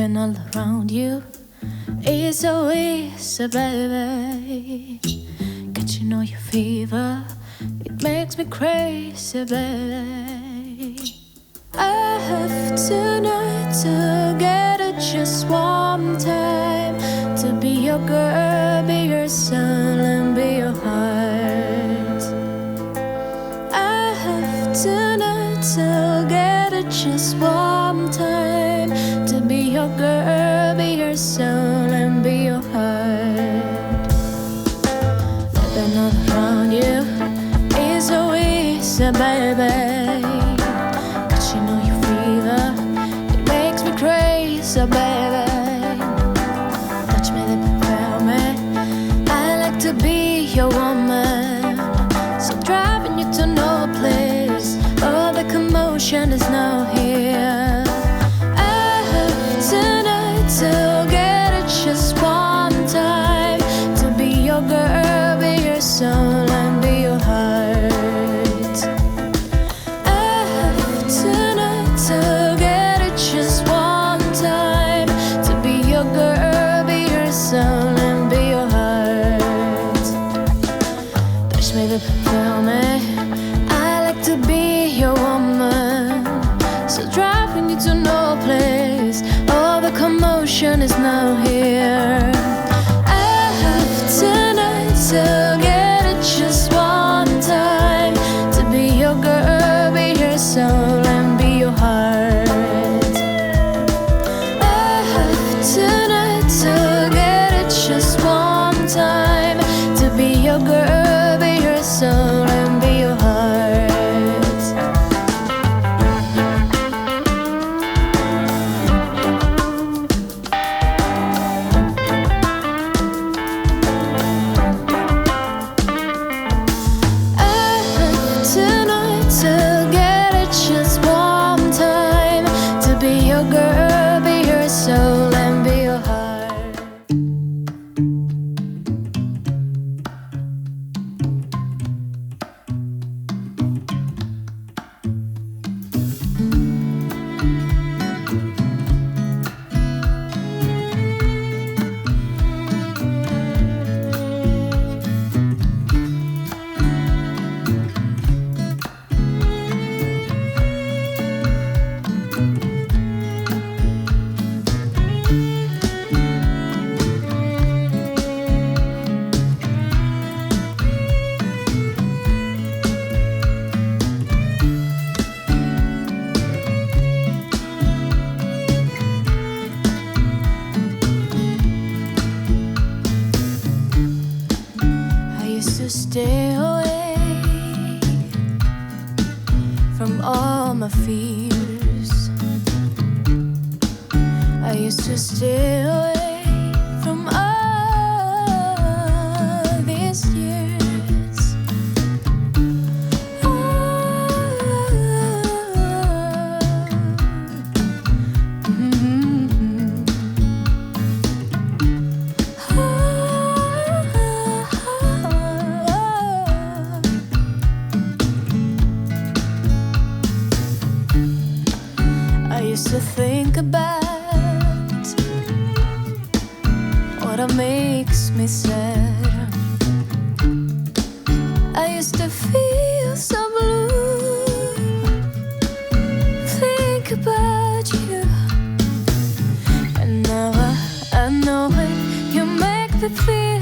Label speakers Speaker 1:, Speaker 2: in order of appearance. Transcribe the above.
Speaker 1: Living all around you is so easy, baby. Catching all your fever, it makes me crazy, baby. I have tonight to get it just one time, to be your girl, be your soul, and be your heart. I have tonight to get it just one time, to be your girl, be your soul, and be your heart. Living all around you is so easy, baby. Catching all your fever, it makes me crazy, baby. Touch me, then prepare me. I like to be your woman, so driving you to no place. All the commotion is now here. I have tonight to get it just one time, to be your girl, be your soul, and be your heart. I have tonight to get it just one time, to be your girl, be your soul, and be your heart. Touch me, then feel me. I like to be your woman, so driving you to no place. All the commotion is now here. I have tonight to get it just one time, to be your girl, be your soul, and be your heart. I have tonight to get it just one time, to be your girl, be your soul, and be your heart. I have tonight to get it just one time, to be your girl, be your soul, and be your heart. I used to stay away from all my fears. I used to stay away from all these years. I used to think about what makes me sad. I used to feel so blue, think about you. And now I know it, you make me feel